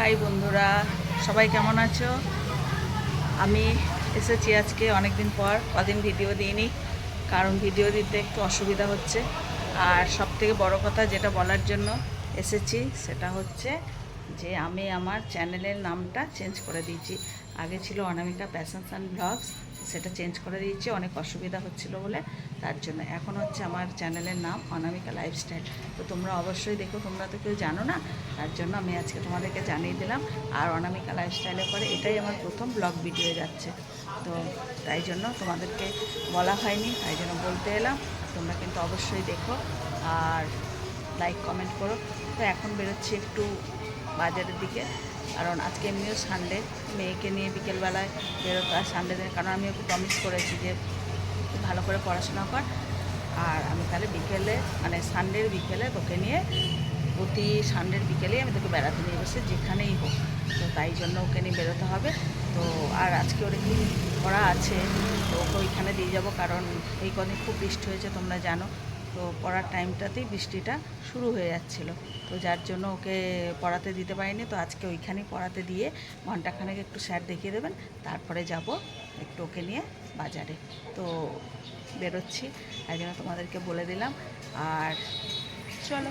High বন্ধুরা, সবাই কেমন আছো? আমি এসেছি আজকে অনেক দিন পর। কদিন ভিডিও দিইনি, কারণ ভিডিও দিতে একটু অসুবিধা হচ্ছে। আর সবথেকে বড় কথা যেটা বলার জন্য এসেছি সেটা হচ্ছে যে আমি আমার চ্যানেলের নামটা চেঞ্জ করে দিয়েছি। আগে ছিল অনামিকা প্যাশনস অ্যান্ড ব্লগস, সেটা চেঞ্জ করে দিয়েছি অনেক অসুবিধা হচ্ছিলো বলে। তার জন্য এখন হচ্ছে আমার চ্যানেলের নাম অনামিকা লাইফস্টাইল। তো তোমরা অবশ্যই দেখো, তোমরা তো কেউ জানো না, তার জন্য আমি আজকে তোমাদেরকে জানিয়ে দিলাম। আর অনামিকা লাইফস্টাইলের পরে এটাই আমার প্রথম ব্লগ ভিডিও যাচ্ছে, তো তাই জন্য তোমাদেরকে বলা হয়নি, তাই জন্য বলতে এলাম। তোমরা কিন্তু অবশ্যই দেখো আর লাইক কমেন্ট করো। তো এখন বেরোচ্ছি একটু বাজারের দিকে, কারণ আজকে এমনিও সানডে, মেয়েকে নিয়ে বিকেলবেলায় বেরোতে হয় সানডে দিন, কারণ আমি ওকে প্রমিস করেছি যে ভালো করে পড়াশোনা কর, আর আমি তাহলে বিকেলে মানে সানডের বিকেলে তোকে নিয়ে প্রতি সানডের বিকেলেই আমি তোকে বেড়াতে নিয়ে বসে যেখানেই হোক। তো তাই জন্য ওকে নিয়ে বেরোতে হবে। তো আর আজকে ওর একটু পড়া আছে, তো ওকে ওইখানে দিয়ে যাবো, কারণ এই কদিন খুব বৃষ্টি হয়েছে তোমরা জানো। তো পড়ার টাইমটাতেই বৃষ্টিটা শুরু হয়ে যাচ্ছিলো, তো যার জন্য ওকে পড়াতে দিতে পারিনি। তো আজকে ওইখানেই পড়াতে দিয়ে ঘন্টাখানেক একটু স্যার দেখিয়ে দেবেন, তারপরে যাব একটু ওকে নিয়ে বাজারে। তো বেরোচ্ছি, তাই জন্য তোমাদেরকে বলে দিলাম। আর চলো,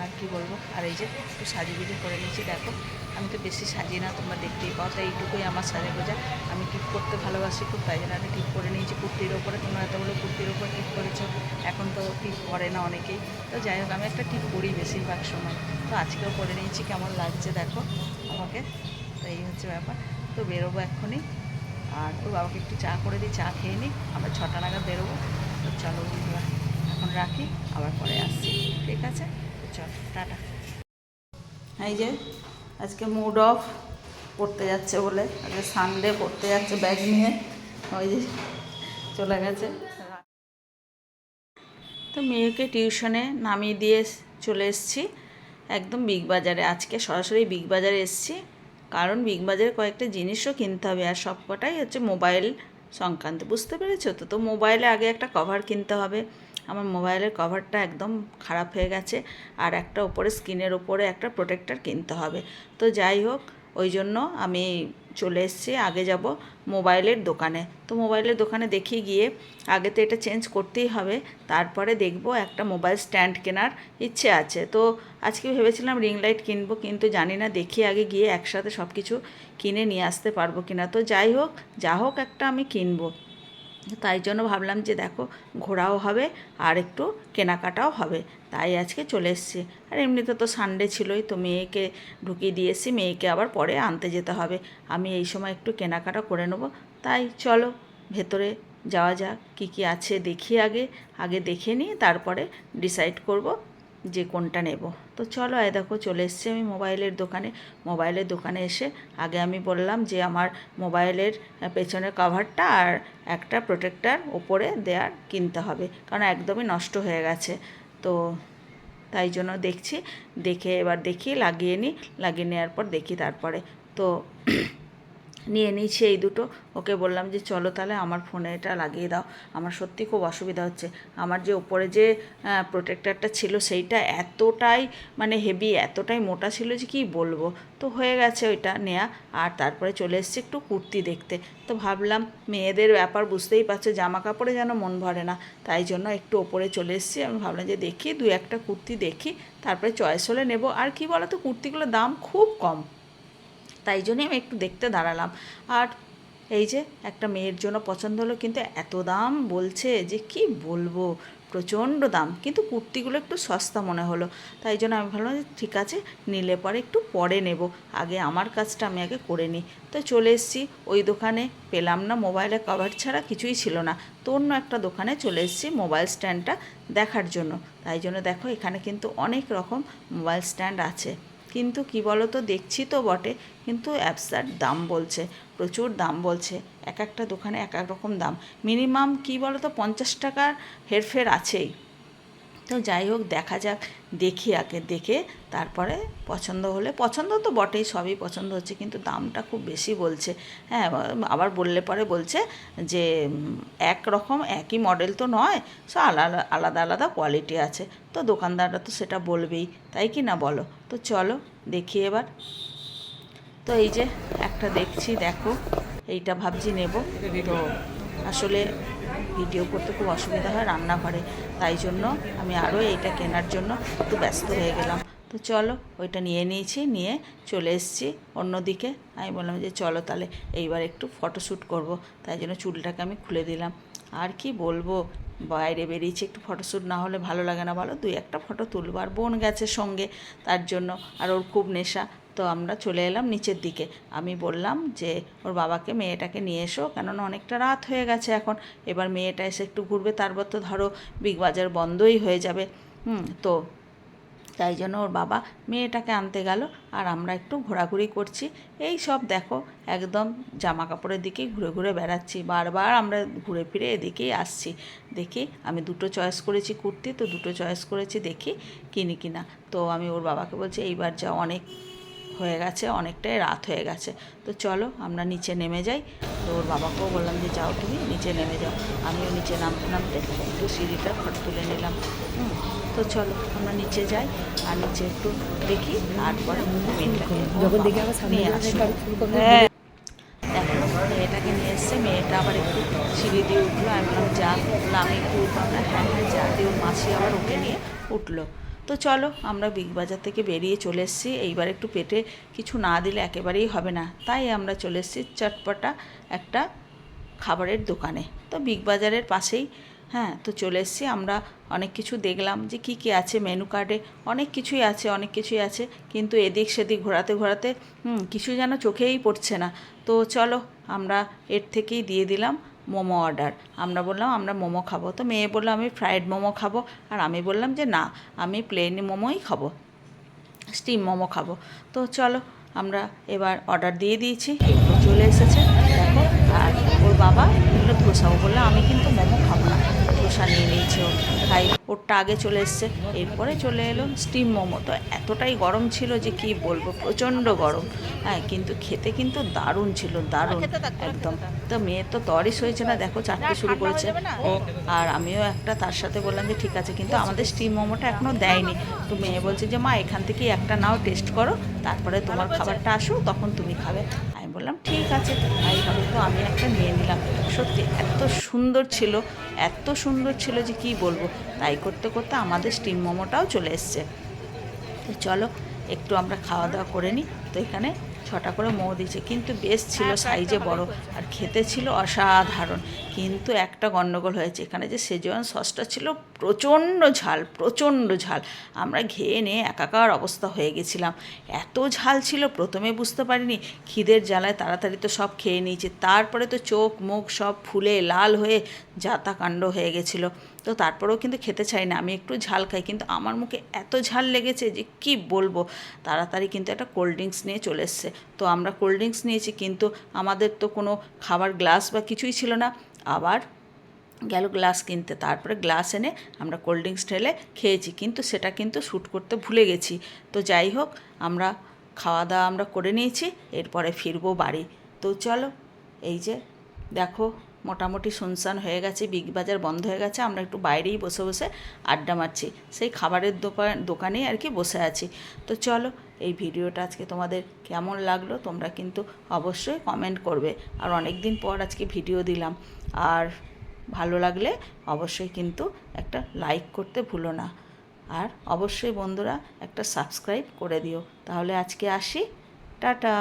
আর কি বলবো। আর এই যে একটু সাজুগুজু করে নিয়েছি, দেখো আমি তো বেশি সাজি না, তোমরা দেখতেই পাও, তাই এইটুকুই আমার সাজা গোজা। আমি টিপ করতে ভালোবাসি খুব, তাই জন্য আমি টিপ করে নিয়েছি কুর্তির ওপরে। তোমরা এতগুলো কুর্তির ওপর টিপ করেছো, এখন তো টিপ করে না অনেকেই। তো যাই হোক, আমি একটা টিপ করি বেশিরভাগ সময়, তো আজকেও করে নিয়েছি। কেমন লাগছে দেখো আমাকে, তো এই হচ্ছে ব্যাপার। তো বেরোবো এক্ষুনি, আর তো বাবাকে একটু চা করে দিই, চা খেয়ে নিই, আমরা 6টা নাগাদ বেরোবো। তো চলো বন্ধুরা, এখন রাখি, আবার পরে আসছি, ঠিক আছে? তো চলো, টাটা। এই যে আজকে মুড অফ, পড়তে যাচ্ছে বলে, আজকে সানডে, পড়তে যাচ্ছে ব্যাগ নিয়ে, ওই যে চলে গেছে। তো মেয়েকে টিউশনে নামিয়ে দিয়ে চলে এসেছি একদম বিগ বাজারে। আজকে সরাসরি বিগ বাজারে এসেছি, কারণ বিগ বাজারে কয়েকটা জিনিসও কিনতে হবে, আর সব কটাই হচ্ছে মোবাইল সংক্রান্ত, বুঝতে পেরেছো তো? তো মোবাইলে আগে একটা কভার কিনতে হবে। আমার মোবাইলের কভারটা একদম খারাপ হয়ে গেছে, আর একটা ওপরে স্ক্রিনের ওপরে একটা প্রোটেক্টর কিনতে হবে। তো যাই হোক, ওই জন্য আমি চলে এসেছি। আগে যাব মোবাইলের দোকানে। তো মোবাইলের দোকানে দেখি গিয়ে, আগে তো এটা চেঞ্জ করতেই হবে, তারপরে দেখব একটা মোবাইল স্ট্যান্ড কেনার ইচ্ছে আছে। তো আজকে ভেবেছিলাম রিং লাইট কিনবো, কিন্তু জানি না, দেখি আগে গিয়ে একসাথে সব কিছু কিনে নিয়ে আসতে পারবো কিনা। তো যাই হোক, যা হোক একটা আমি কিনবো। তাই জন্য ভাবলাম যে দেখো, ঘোরাও হবে আর একটু কেনাকাটাও হবে, তাই আজকে চলে এসেছি। আর এমনিতে তো সানডে ছিলই, তো মেয়েকে ঢুকিয়ে দিয়েছি, মেয়েকে আবার পরে আনতে যেতে হবে। আমি এই সময় একটু কেনাকাটা করে নেবো, তাই চলো ভেতরে যাওয়া যাক, কী কী আছে দেখি। আগে আগে দেখে নিই, তারপরে ডিসাইড করব যে কোনটা নেব। তো চলো, দেখো চলে এসেছি আমি মোবাইলের দোকানে। মোবাইলের দোকানে এসে আগে আমি বললাম যে আমার মোবাইলের পেছনের কভারটা আর একটা প্রোটেক্টার ওপরে দেওয়ার কিনতে হবে, কারণ একদমই নষ্ট হয়ে গেছে। তো তাই জন্য দেখছি, দেখে এবার দেখি, লাগিয়ে নিই, লাগিয়ে নেওয়ার পর দেখি তারপরে। তো নিয়ে নিয়েছি এই দুটো। ওকে বললাম যে চলো তাহলে আমার ফোনে এটা লাগিয়ে দাও, আমার সত্যি খুব অসুবিধা হচ্ছে। আমার যে ওপরে যে প্রোটেক্টারটা ছিল সেইটা এতটাই মানে হেভি, এতটাই মোটা ছিল যে কী বলবো। তো হয়ে গেছে ওইটা নেয়া। আর তারপরে চলে এসেছি একটু কুর্তি দেখতে। তো ভাবলাম মেয়েদের ব্যাপার বুঝতেই পারছো, জামা কাপড়ে যেন মন ভরে না, তাই জন্য একটু ওপরে চলে এসেছি। আমি ভাবলাম যে দেখি দু একটা কুর্তি দেখি, তারপরে চয়েস হলে নেব। আর কি বলো তো, কুর্তিগুলোর দাম খুব কম, তাই জন্যই আমি একটু দেখতে দাঁড়ালাম। আর এই যে একটা মেয়ের জন্য পছন্দ হলো, কিন্তু এত দাম বলছে যে কি বলবো, প্রচণ্ড দাম, কিন্তু কুর্তিগুলো একটু সস্তা মনে হলো, তাই জন্য আমি ভাবলাম যে ঠিক আছে, নিলে পরে একটু পরে নেব, আগে আমার কাজটা আমি আগে করে নিই। তো চলে এসেছি ওই দোকানে, পেলাম না, মোবাইলের কভার ছাড়া কিছুই ছিল না। তো অন্য একটা দোকানে চলে এসেছি মোবাইল স্ট্যান্ডটা দেখার জন্য। তাই জন্য দেখো, এখানে কিন্তু অনেক রকম মোবাইল স্ট্যান্ড আছে, কিন্তু কি বলো তো, দেখছি তো বটে, কিন্তু অ্যাবসার্ড দাম বলছে, প্রচুর দাম বলছে, এক একটা দোকানে এক এক রকম দাম, মিনিমাম কি বলো তো 50 টাকার হেরফের আছেই। তো যাই হোক, দেখা যাক, দেখি আগে, দেখে তারপরে পছন্দ হলে, পছন্দ তো বটেই, সবই পছন্দ হচ্ছে, কিন্তু দামটা খুব বেশি বলছে। হ্যাঁ, আবার বললে পরে বলছে যে এক রকম একই মডেল তো নয়, সব আলাদা আলাদা আলাদা কোয়ালিটি আছে। তো দোকানদাররা তো সেটা বলবেই, তাই কি না বলো? তো চলো দেখি এবার। তো এই যে একটা দেখছি, দেখো এইটা ভাবছি নেব। তো আসলে ভিডিও করতে খুব অসুবিধা হয় রান্নাঘরে, তাই জন্য আমি আরও এইটা কেনার জন্য একটু ব্যস্ত হয়ে গেলাম। তো চলো, ওইটা নিয়ে নিয়েছি, নিয়ে চলে এসেছি অন্যদিকে। আমি বললাম যে চলো তাহলে এইবার একটু ফটোশ্যুট করব, তাই জন্য চুলটাকে আমি খুলে দিলাম। আর কি বলবো, বাইরে বেরিয়েছি, একটু ফটোশ্যুট না হলে ভালো লাগে না বলো, 2-1টা ফটো তুলবো। আর বোন গেছে সঙ্গে, তার জন্য, আর ওর খুব নেশা। তো আমরা চলে এলাম নিচের দিকে। আমি বললাম যে ওর বাবাকে মেয়েটাকে নিয়ে এসো, কেননা অনেকটা রাত হয়ে গেছে এখন। এবার মেয়েটা এসে একটু ঘুরবে, তারপর তো ধরো বিগ বাজার বন্ধই হয়ে যাবে। তো তাই জন্য ওর বাবা মেয়েটাকে আনতে গেল, আর আমরা একটু ঘোরাঘুরি করছি। এই সব দেখো, একদম জামা কাপড়ের দিকেই ঘুরে ঘুরে বেড়াচ্ছি, বারবার আমরা ঘুরে ফিরে এদিকেই আসছি। দেখি, আমি দুটো চয়েস করেছি কুর্তি, তো দুটো চয়েস করেছি, দেখি কিনি কিনা। তো আমি ওর বাবাকে বলছি এইবার যা, অনেক হয়ে গেছে, অনেকটাই রাত হয়ে গেছে, তো চলো আমরা নিচে নেমে যাই। তো ওর বাবাকেও বললাম যে যাও তুমি নিচে নেমে যাও। আমিও নিচে নামতে নামতে একটু সিঁড়িটা ফটো তুলে নিলাম। তো চলো আমরা নিচে যাই, আর নিচে একটু দেখি, তারপরে মেয়েটাকে নিয়ে আসবো। হ্যাঁ, দেখো মেয়েটাকে নিয়ে এসছে, মেয়েটা আবার একটু সিঁড়ি দিয়ে উঠলো। আমি বললাম যা, বললাম আমি একটু উঠলাম না, হ্যাঁ হ্যাঁ যা, দিয়ে ওর মাসি আবার ওকে নিয়ে উঠলো। তো চলো আমরা বিগ বাজার থেকে বেরিয়ে চলে এসেছি। এইবার একটু পেটে কিছু না দিলে একেবারেই হবে না, তাই আমরা চলে এসেছি চটপটা একটা খাবারের দোকানে। তো বিগ বাজারের পাশেই, হ্যাঁ। তো চলে এসেছি আমরা, অনেক কিছু দেখলাম যে কী কী আছে মেনু কার্ডে। অনেক কিছুই আছে, অনেক কিছুই আছে, কিন্তু এদিক সেদিক ঘোরাতে ঘোরাতে কিছু যেন চোখেই পড়ছে না। তো চলো আমরা এর থেকেই দিয়ে দিলাম মোমো অর্ডার। আমরা বললাম আমরা মোমো খাবো, তো মেয়ে বললো আমি ফ্রায়েড মোমো খাবো, আর আমি বললাম যে না, আমি প্লেন মোমোই খাবো, স্টিম মোমো খাবো। তো চলো আমরা এবার অর্ডার দিয়ে দিয়েছি, এগুলো চলে এসেছে দেখো। আর ওর বাবা এগুলো ধোসা, ও বললো আমি কিন্তু মোমো খাবো না, ধোসা নিয়ে নিয়েছে ও, খাই। ওরটা আগে চলে এসছে, এরপরে চলে এলো স্টিম মোমো। তো এতটাই গরম ছিল যে কি বলবো, প্রচণ্ড গরম। হ্যাঁ, কিন্তু খেতে কিন্তু দারুণ ছিল, দারুণ একদম। তো মেয়ের তো তরিস হয়েছে না, দেখো চাটতে শুরু করেছে ও। আর আমিও একটা তার সাথে বললাম যে ঠিক আছে, কিন্তু আমাদের স্টিম মোমোটা এখনও দেয়নি। তো মেয়ে বলছে যে মা এখান থেকেই একটা নাও, টেস্ট করো, তারপরে তোমার খাবারটা আসুক তখন তুমি খাবে। আমি বললাম ঠিক আছে তাই হবে। তো আমি একটা নিয়ে নিলাম, সত্যি এত সুন্দর ছিল, এত সুন্দর ছিল যে কি বলবো। তাই করতে করতে আমাদের স্টিম মোমোটাও চলে এসছে। তো চলো একটু আমরা খাওয়া দাওয়া করে নিই। তো এখানে 6টা করে মোমো দিয়েছে, কিন্তু বেশ ছিল সাইজে বড়, আর খেতে ছিল অসাধারণ। কিন্তু একটা গন্ডগোল হয়েছে, এখানে যে সেজওয়ান সসটা ছিল প্রচণ্ড ঝাল, প্রচণ্ড ঝাল। আমরা ঘেয়ে নিয়ে একাকার অবস্থা হয়ে গেছিলাম, এত ঝাল ছিল। প্রথমে বুঝতে পারিনি, খিদের জ্বালায় তাড়াতাড়ি তো সব খেয়ে নিয়েছি, তারপরে তো চোখ মুখ সব ফুলে লাল হয়ে যাতা কাণ্ড হয়ে গেছিলো। তো তারপরেও কিন্তু খেতে চাই না, আমি একটু ঝাল খাই, কিন্তু আমার মুখে এত ঝাল লেগেছে যে কি বলবো। তাড়াতাড়ি কিন্তু একটা কোল্ড ড্রিঙ্কস নিয়ে চলে এসছে। তো আমরা কোল্ড ড্রিঙ্কস নিয়েছি, কিন্তু আমাদের তো কোনো খাবার গ্লাস বা কিছুই ছিল না। আবার গেল গ্লাস কিনতে, তারপরে গ্লাস এনে আমরা কোল্ড ড্রিঙ্কস ঢেলে খেয়েছি, কিন্তু সেটা কিন্তু শ্যুট করতে ভুলে গেছি। তো যাই হোক, আমরা খাওয়া দাওয়া আমরা করে নিয়েছি, এরপরে ফিরবো বাড়ি। তো চলো, এই যে দেখো মোটামুটি শুনশান হয়ে গেছে, বিগ বাজার বন্ধ হয়ে গেছে, আমরা একটু বাইরেই বসে বসে আড্ডা মারছি, সেই খাবারের দোকানেই আর কি বসে আছি। তো চলো, এই ভিডিওটা আজকে তোমাদের কেমন লাগলো তোমরা কিন্তু অবশ্যই কমেন্ট করবে। আর অনেক দিন পর আজকে ভিডিও দিলাম, আর ভালো লাগলে অবশ্যই কিন্তু একটা লাইক করতে ভুলো না, আর অবশ্যই বন্ধুরা একটা সাবস্ক্রাইব করে দিও। তাহলে আজকে আসি, টাটা।